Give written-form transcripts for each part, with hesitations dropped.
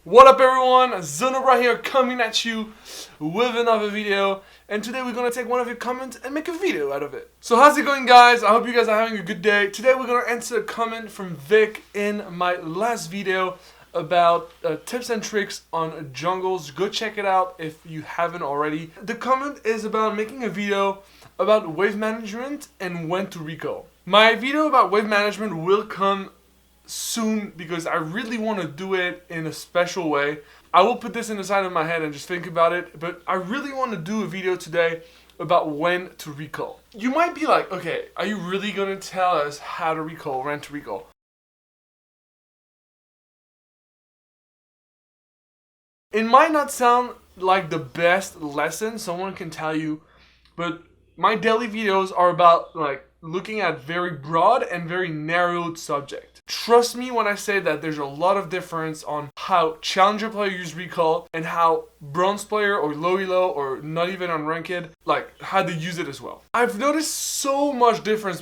What up everyone, ZonoBRAH here coming at you with another video, and today we're gonna take one of your comments and make a video out of it. So how's it going guys? I hope you guys are having a good day. Today we're gonna answer a comment from Vic in my last video about tips and tricks on jungles. Go check it out if you haven't already. The comment is about making a video about wave management and when to recall. My video about wave management will come soon because I really want to do it in a special way. I will put this in the side of my head and just think about it, but I really want to do a video today about when to recall. You might be like, okay, are you really going to tell us how to recall, when to recall? It might not sound like the best lesson someone can tell you, but my daily videos are about looking at very broad and very narrowed subject. Trust me when I say that there's a lot of difference on how challenger player use recall and how bronze player or low elo or not even unranked, how they use it as well. I've noticed so much difference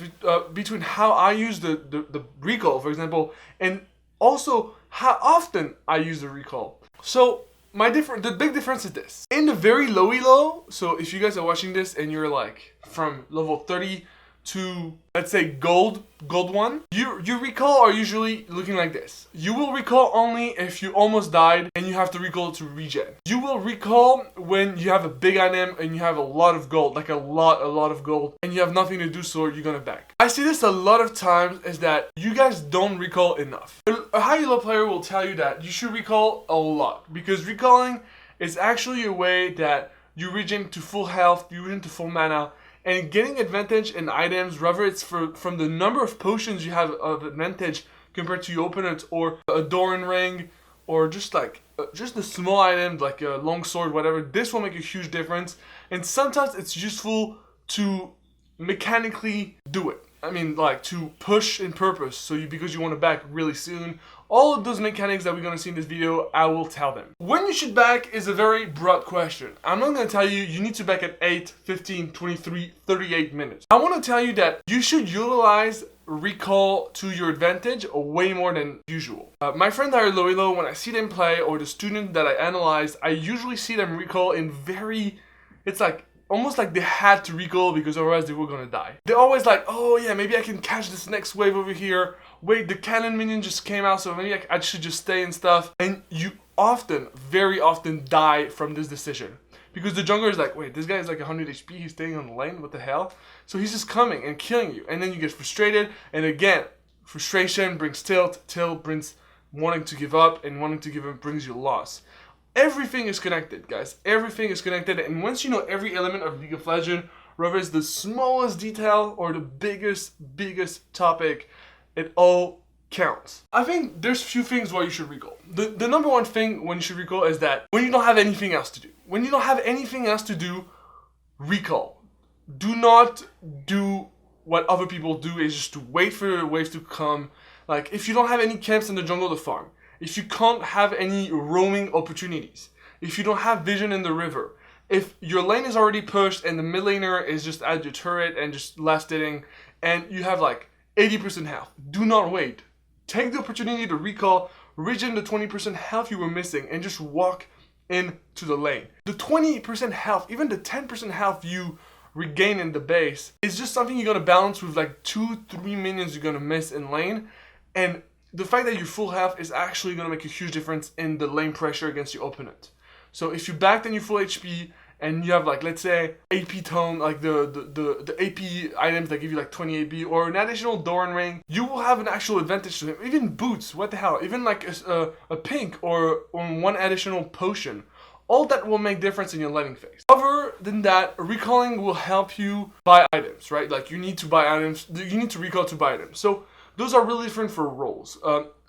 between how I use the recall, for example, and also how often I use the recall. So the big difference is this. In the very low elo, so if you guys are watching this and you're like from level 30 to, let's say, gold 1, your recall are usually looking like this. You will recall only if you almost died and you have to recall to regen. You will recall when you have a big item and you have a lot of gold, like a lot of gold, and you have nothing to do, so you're gonna back. I see this a lot of times, is that you guys don't recall enough. A high elo player will tell you that you should recall a lot, because recalling is actually a way that you regen to full health, you regen to full mana, and getting advantage in items, whether it's from the number of potions you have of advantage compared to your opponent, or a Doran ring, or just a small item like a long sword, whatever. This will make a huge difference, and sometimes it's useful to mechanically do it. I mean, to push in purpose, so because you want to back really soon. All of those mechanics that we're going to see in this video, I will tell them. When you should back is a very broad question. I'm not going to tell you you need to back at 8, 15, 23, 38 minutes. I want to tell you that you should utilize recall to your advantage way more than usual. My friend that are low elo, when I see them play, or the student that I analyzed, I usually see them recall in it's almost like they had to recall because otherwise they were gonna die. They're always like, oh yeah, maybe I can catch this next wave over here. Wait, the cannon minion just came out, so maybe I should just stay and stuff. And you very often die from this decision. Because the jungler is like, wait, this guy is like 100 HP, he's staying on the lane, what the hell? So he's just coming and killing you. And then you get frustrated, and again, frustration brings tilt brings wanting to give up, and wanting to give up brings you loss. Everything is connected, guys. Everything is connected, and once you know every element of League of Legends, whether it's the smallest detail or the biggest topic, it all counts. I think there's few things why you should recall. The number one thing when you should recall is that when you don't have anything else to do. When you don't have anything else to do, recall. Do not do what other people do, is just to wait for the waves to come. Like, if you don't have any camps in the jungle to farm, if you can't have any roaming opportunities, if you don't have vision in the river, if your lane is already pushed and the mid laner is just at your turret and just last hitting, and you have 80% health, do not wait. Take the opportunity to recall, regen the 20% health you were missing, and just walk into the lane. The 20% health, even the 10% health you regain in the base, is just something you're gonna balance with 2-3 minions you're gonna miss in lane, and the fact that you're full health is actually going to make a huge difference in the lane pressure against your opponent. So if you backed and you're full HP and you have let's say AP tome, the AP items that give you 20 AP, or an additional Doran ring, you will have an actual advantage to him. Even boots, what the hell, even a pink or one additional potion. All that will make difference in your laning phase. Other than that, recalling will help you buy items, right? You need to buy items, you need to recall to buy items. So those are really different for roles.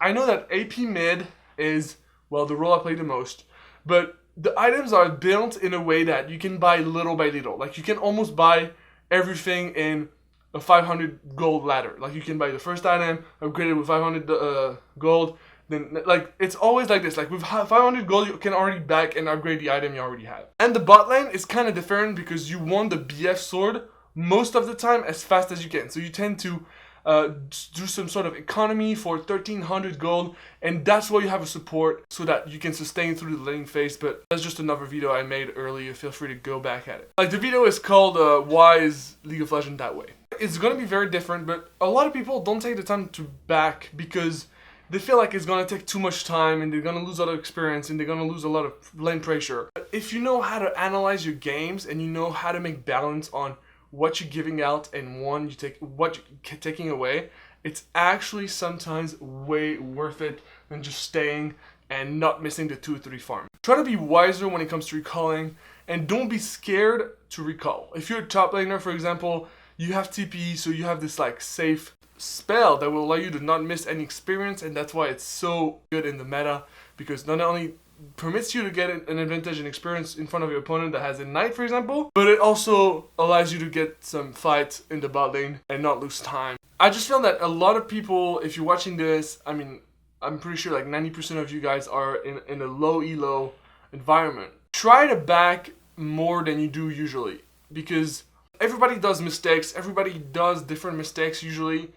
I know that AP mid is, the role I play the most, but the items are built in a way that you can buy little by little. You can almost buy everything in a 500 gold ladder. You can buy the first item, upgrade it with 500 gold, then it's always like this. With 500 gold, you can already back and upgrade the item you already have. And the bot lane is kind of different because you want the BF sword most of the time as fast as you can. So you tend to do some sort of economy for 1300 gold, and that's why you have a support so that you can sustain through the laning phase. But that's just another video I made earlier. Feel free to go back at it. Like, the video is called Why is League of Legends That Way? It's gonna be very different, but a lot of people don't take the time to back because they feel like it's gonna take too much time and they're gonna lose a lot of experience and they're gonna lose a lot of lane pressure. But if you know how to analyze your games and you know how to make balance on what you're giving out and what you're taking away, it's actually sometimes way worth it than just staying and not missing the 2 or 3 farm. Try to be wiser when it comes to recalling, and don't be scared to recall. If you're a top laner, for example, you have TP, so you have this like safe spell that will allow you to not miss any experience, and that's why it's so good in the meta, because not only permits you to get an advantage and experience in front of your opponent that has a knight, for example, but it also allows you to get some fights in the bot lane and not lose time. I just feel that a lot of people, if you're watching this, I mean, I'm pretty sure like 90% of you guys are in a low elo environment. Try to back more than you do usually, because everybody does mistakes, everybody does different mistakes usually,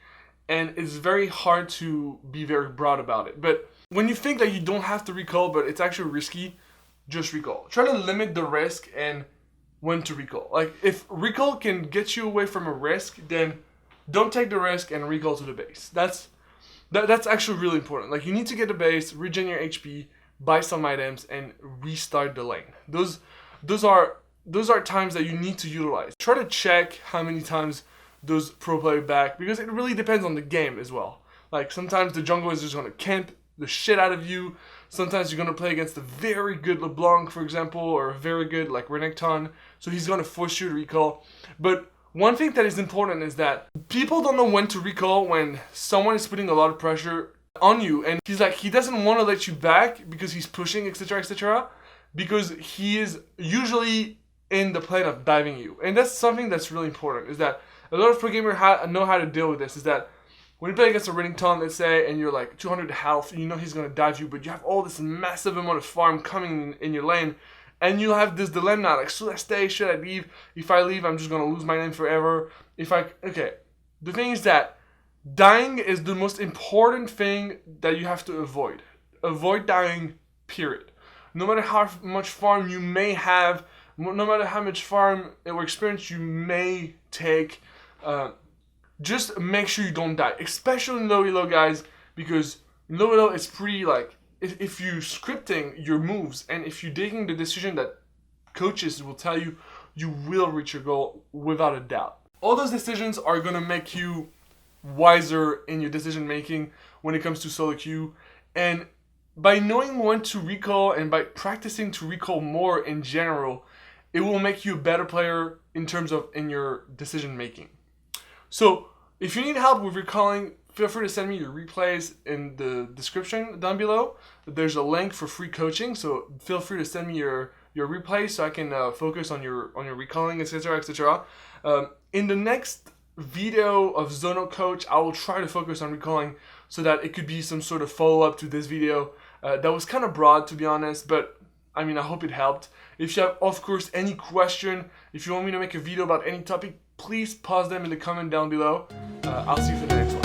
and it's very hard to be very broad about it. But when you think that you don't have to recall, but it's actually risky, just recall. Try to limit the risk and when to recall. Like, if recall can get you away from a risk, then don't take the risk and recall to the base. That's actually really important. Like, you need to get the base, regen your HP, buy some items, and restart the lane. Those are times that you need to utilize. Try to check how many times those pro play back, because it really depends on the game as well. Like, sometimes the jungle is just gonna camp the shit out of you. Sometimes you're gonna play against a very good LeBlanc, for example, or a very good like Renekton, so he's gonna force you to recall. But one thing that is important is that people don't know when to recall when someone is putting a lot of pressure on you, and he doesn't want to let you back because he's pushing, etc., etc., because he is usually in the plan of diving you. And that's something that's really important, is that a lot of pro gamers know how to deal with this. Is that when you play against a Renekton, let's say, and you're like 200 health, and you know he's going to dive you, but you have all this massive amount of farm coming in your lane, and you have this dilemma, like, should I stay, should I leave? If I leave, I'm just going to lose my lane forever. Okay, the thing is that dying is the most important thing that you have to avoid. Avoid dying, period. No matter how much farm you may have, no matter how much farm or experience you may take, just make sure you don't die, especially in low elo, guys, because in low elo it's pretty like, if you're scripting your moves and if you're taking the decision that coaches will tell you, you will reach your goal without a doubt. All those decisions are gonna make you wiser in your decision making when it comes to solo queue, and by knowing when to recall and by practicing to recall more in general, it will make you a better player in terms of in your decision making. So if you need help with recalling, feel free to send me your replays in the description down below. There's a link for free coaching, so feel free to send me your replays so I can focus on your recalling, etc., etc. In the next video of Zono Coach, I will try to focus on recalling so that it could be some sort of follow-up to this video. That was kind of broad, to be honest, but I mean, I hope it helped. If you have, of course, any question, if you want me to make a video about any topic, please post them in the comment down below. I'll see you for the next one.